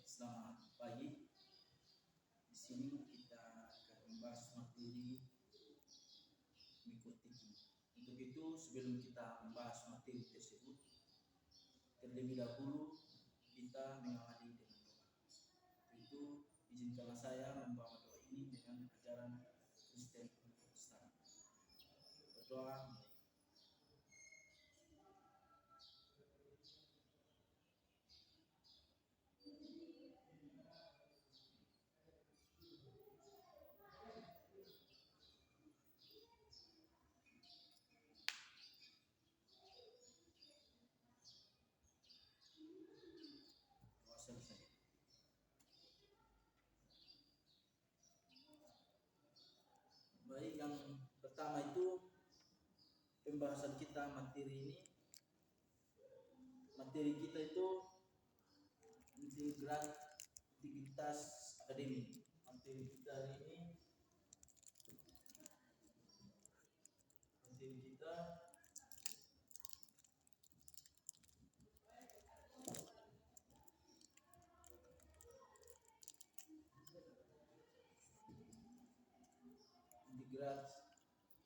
Selamat pagi. Di sini kita akan membahas materi mikrotik. Untuk itu, sebelum kita membahas materi tersebut, terlebih dahulu kita mengawali dengan doa. Itu izinkanlah saya membawa doa ini dengan ajaran Kristen Protestan. Berdoa. Doa selesai. Baik, yang pertama itu pembahasan kita materi ini. Materi kita itu integritas akademik. Materi kita ini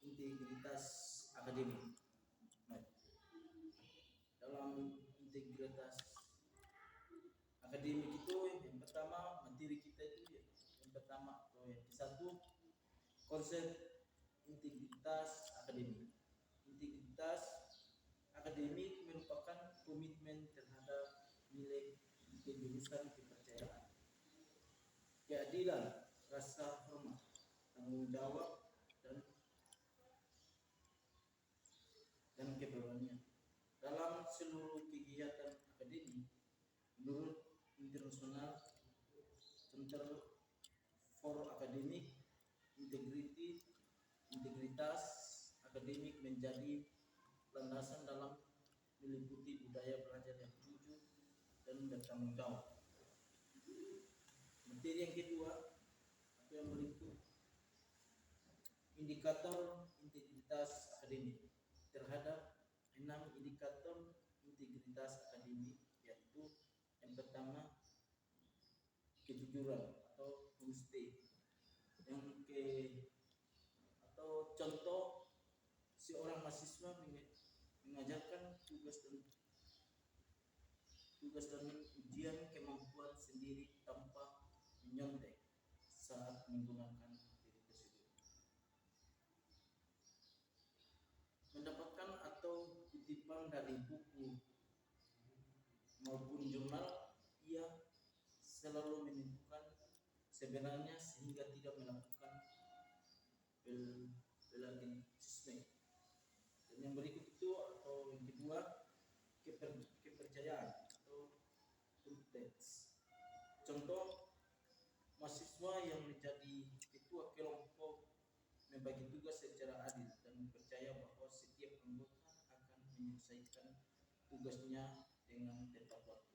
integritas akademik. Nah, dalam integritas akademik itu yang pertama materi kita itu yang pertama atau yang satu konsep integritas akademik. Integritas akademik merupakan komitmen terhadap nilai kejurusan kepercayaan, keadilan, rasa hormat, tanggung jawab, dan keberanian dalam seluruh kegiatan akademik. Menurut International Center for Academic Integrity, integritas akademik menjadi landasan dalam meliputi budaya belajar yang jujur dan bertanggung jawab. Materi yang kedua atau yang berikut, indikator integritas akademik. Terhadap 6 indikator integritas akademik, yaitu yang pertama kejujuran atau honesty, atau contoh seorang mahasiswa mengajarkan tugas dan ujian kemampuan sendiri tanpa menyontek saat menggunakan materi tersebut. Mendapatkan atau kutipan dari buku maupun jurnal, ia selalu menentukan sebenarnya sehingga tidak melakukan plagiarisme. Dan yang berikut itu atau yang kedua, kepercayaan atau trust. Contoh, mahasiswa yang menjadi ketua kelompok membagi tugas secara adil dan percaya bahwa setiap anggota akan menyelesaikan tugasnya dengan tepat waktu.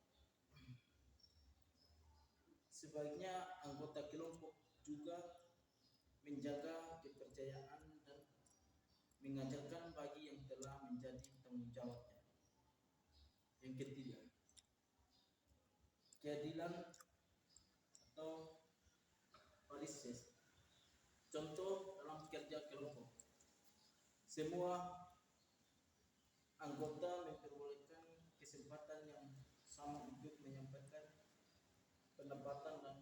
Sebaliknya, anggota kelompok juga menjaga kepercayaan dan mengajarkan bagi yang telah menjadi tanggung jawabnya. Yang ketiga, keadilan atau fairness. Contoh dalam kerja kelompok, semua anggota memperolehkan kesempatan yang sama untuk menyampaikan pendapatan dan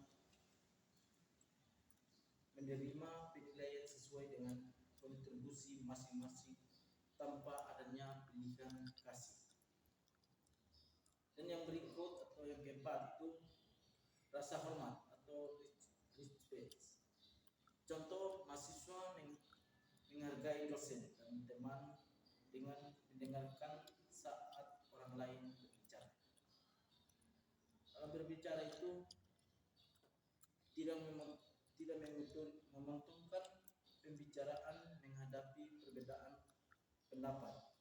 menerima penilaian sesuai dengan kontribusi masing-masing tanpa adanya pilihan kasih. Dan yang berikut atau yang keempat itu rasa hormat atau respect. Contoh, mahasiswa menghargai dosen dan teman dengan mendengarkan saat orang lain berbicara. Dalam berbicara itu tidak mementingkan pembicaraan menghadapi perbedaan pendapat,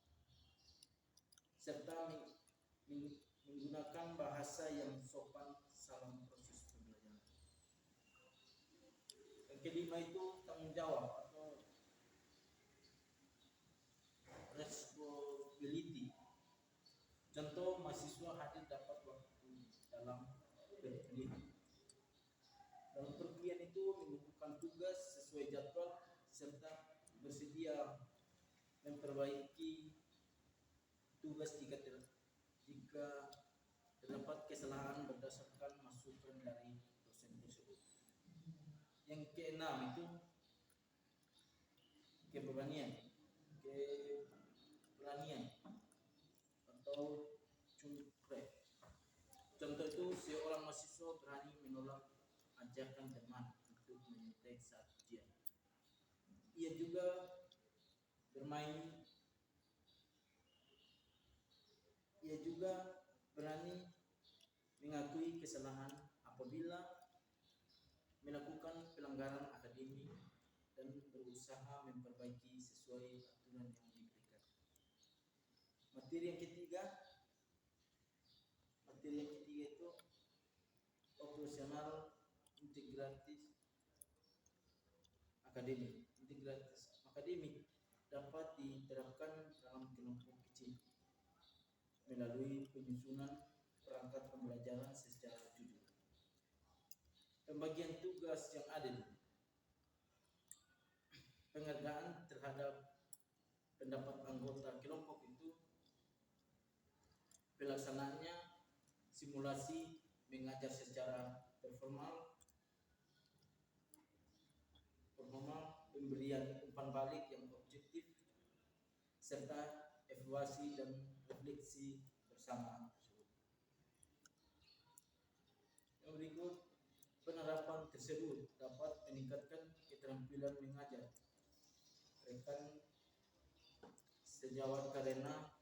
serta menggunakan bahasa yang sopan dalam proses pembelajaran. Yang kelima itu tanggung jawab atau responsibility. Contoh, mahasiswa hadir dapat waktu dalam penelitian sesuai jadwal serta bersedia memperbaiki tugas jika terdapat kesalahan berdasarkan masukan dari dosen tersebut. Yang keenam itu keberanian atau cungkre. Contoh itu seorang mahasiswa berani menolak ajakan teman untuk menyuntik saat ujian. Ia juga berani mengakui kesalahan apabila melakukan pelanggaran akademik dan berusaha memperbaiki sesuai aturan yang diberikan. Materi yang ketiga itu operasional integratif akademik. Integratif akademik dapat diterapkan dalam kelompok kecil melalui penyusunan perangkat pembelajaran secara jujur. Pembagian tugas yang adil, penghargaan terhadap pendapat anggota kelompok itu, pelaksanaannya simulasi mengajar secara formal, pemberian umpan balik yang objektif, serta evaluasi dan refleksi bersama tersebut. Yang berikut, penerapan tersebut dapat meningkatkan keterampilan mengajar rekan sejawat karena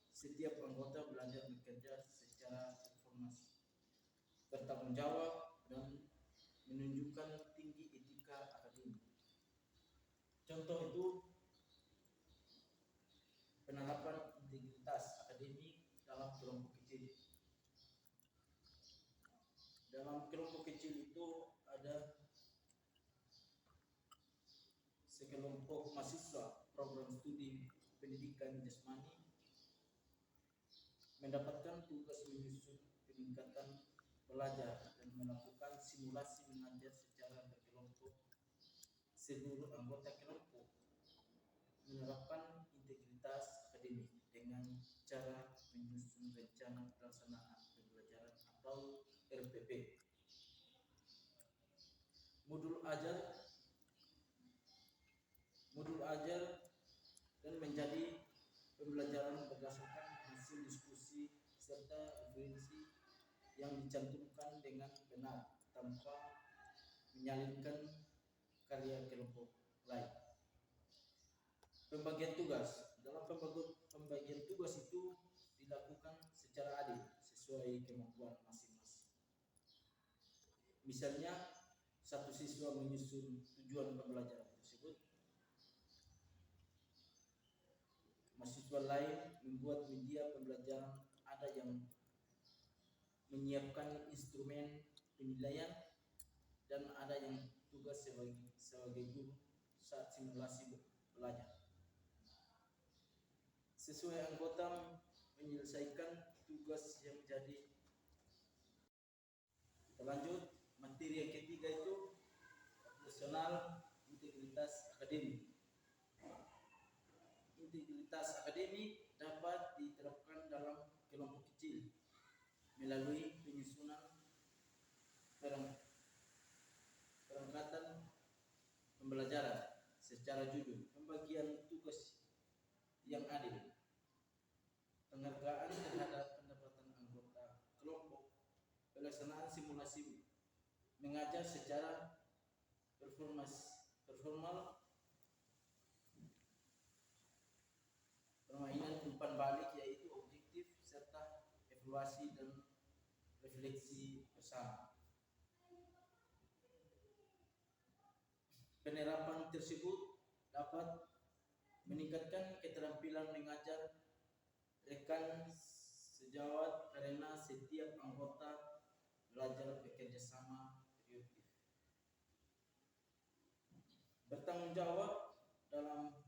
setiap anggota belajar bekerja secara informasi, bertanggung jawab, dan menunjukkan tinggi etika akademik. Contoh itu penerapan integritas akademik dalam kelompok kecil. Dalam kelompok kecil itu ada sekelompok mahasiswa program studi pendidikan jasmani mendapatkan tugas menyusun peningkatan belajar dan melakukan simulasi mengajar secara berkelompok. Seluruh anggota kelompok menerapkan integritas akademik dengan cara menyusun rencana pelaksanaan pembelajaran atau RPP. Modul ajar dan menjadi pembelajaran berdasarkan hasil diskusi serta referensi yang dicantumkan dengan benar tanpa menyalahkan karya kelompok lain. Pembagian tugas. Dalam pembagian tugas itu dilakukan secara adil sesuai kemampuan masing-masing. Misalnya, satu siswa menyusun tujuan pembelajaran tersebut, mahasiswa lain membuat media pembelajaran, ada yang menyiapkan instrumen penilaian, dan ada yang tugas sebagai guru saat simulasi belajar. Sesuai anggota menyelesaikan tugas yang jadi. Kita lanjut, materi yang ketiga itu operasional integritas akademik. Integritas akademik dapat diterapkan dalam kelompok kecil melalui penyusunan perangkatan pembelajaran secara jujur, pembagian tugas yang adil, penghargaan terhadap pendapatan anggota kelompok, pelaksanaan simulasi mengajar secara formal, permainan umpan balik yaitu objektif, serta evaluasi dan refleksi bersama. Penerapan tersebut dapat meningkatkan keterampilan mengajar rekan sejawat karena setiap anggota belajar bekerja sama produktif, bertanggung jawab dalam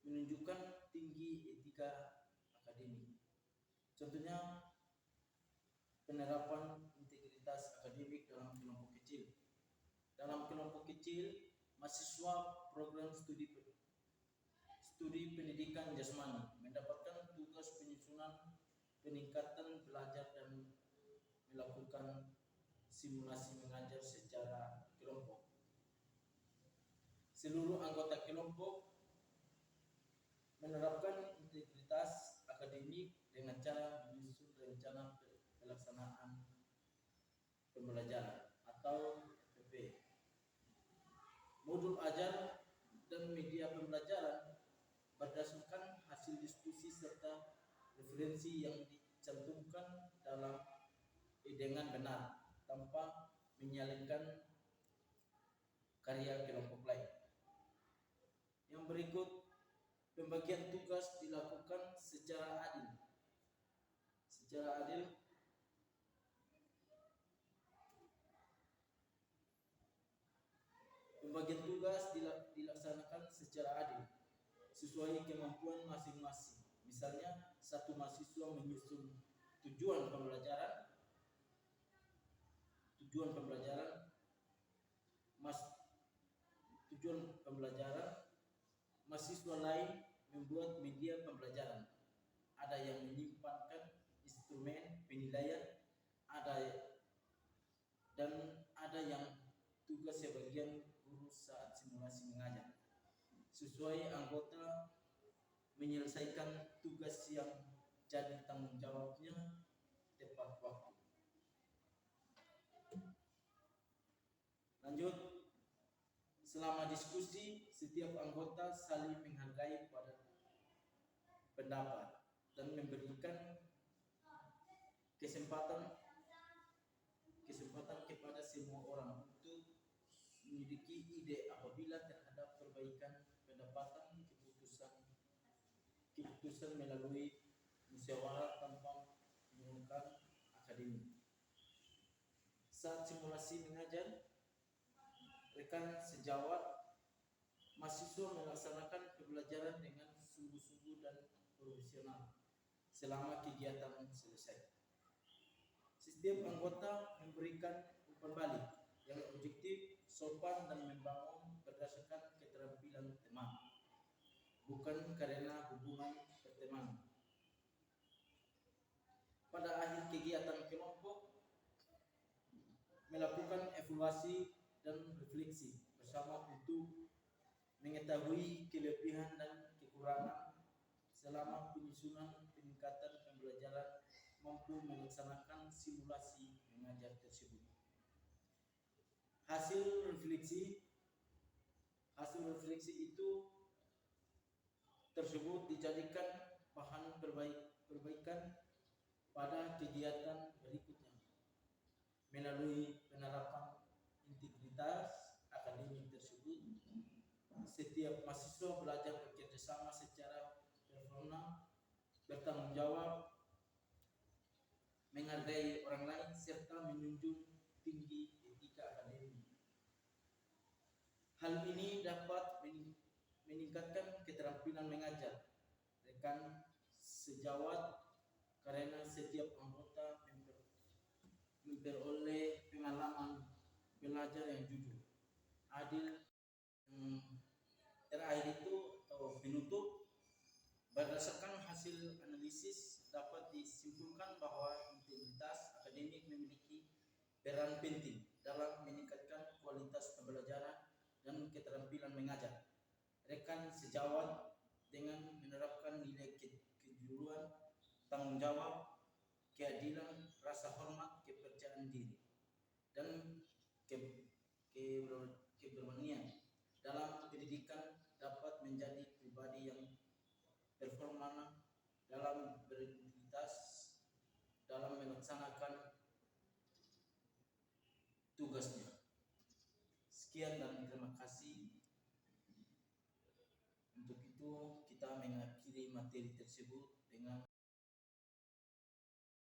menunjukkan tinggi etika akademik. Contohnya penerapan integritas akademik dalam kelompok kecil Dalam kelompok kecil, mahasiswa program studi pendidikan jasmani mendapatkan tugas penyusunan peningkatan belajar dan melakukan simulasi mengajar secara kelompok. Seluruh anggota kelompok menerapkan integritas akademik dengan cara menyusun rencana pelaksanaan pembelajaran atau FPP, modul ajar dan media pembelajaran berdasarkan hasil diskusi serta referensi yang dicantumkan dengan benar tanpa menyalahkan karya kelompok lain. Yang berikut, pembagian tugas dilakukan secara adil. Pembagian tugas dilaksanakan secara adil sesuai kemampuan masing-masing. Misalnya, satu mahasiswa menyusun tujuan pembelajaran, mahasiswa lain membuat media pembelajaran. Ada yang menyimpankan instrumen penilaian, dan ada yang tugas sebagian guru saat simulasi mengajar. Sesuai anggota menyelesaikan tugas yang jadi tanggung jawabnya tepat waktu. Lanjut, selama diskusi setiap anggota saling menghargai pada pendapat dan memberikan kesempatan kepada semua orang untuk memiliki ide apabila terhadap perbaikan pendapatan keputusan melalui musyawarah tanpa menggunakan akademik. Saat simulasi mengajar, rekan sejawat mahasiswa melaksanakan pembelajaran dengan sungguh-sungguh dan profesional selama kegiatan selesai. Setiap anggota memberikan umpan balik yang objektif, sopan, dan membangun berdasarkan keterampilan teman, bukan karena hubungan pertemanan. Pada akhir kegiatan kelompok melakukan evaluasi dan refleksi bersama untuk mengetahui kelebihan dan kekurangan selama penyusunan peningkatan pembelajaran mampu melaksanakan simulasi mengajar tersebut. Hasil refleksi itu tersebut dijadikan bahan perbaikan pada kegiatan berikutnya melalui penerapan integritas akademik tersebut. Setiap mahasiswa belajar bekerjasama secara berwarna, bertanggung jawab, menghargai orang lain, serta menjunjung tinggi etika akademik. Hal ini dapat meningkatkan keterampilan mengajar rekan sejawat karena setiap anggota memperoleh pengalaman belajar yang jujur, adil. Terakhir itu atau penutup, berdasarkan hasil analisis dapat disimpulkan bahwa integritas akademik memiliki peran penting dalam meningkatkan kualitas pembelajaran dan keterampilan mengajar rekan sejawat dengan menerapkan nilai kejujuran, tanggung jawab, keadilan, rasa hormat, kepercayaan diri, dan keberanian dalam pendidikan dapat menjadi pribadi yang performa dalam berintegritas dalam melaksanakan tugasnya. Sekian dan terima kasih. Untuk itu kita mengakhiri materi tersebut dengan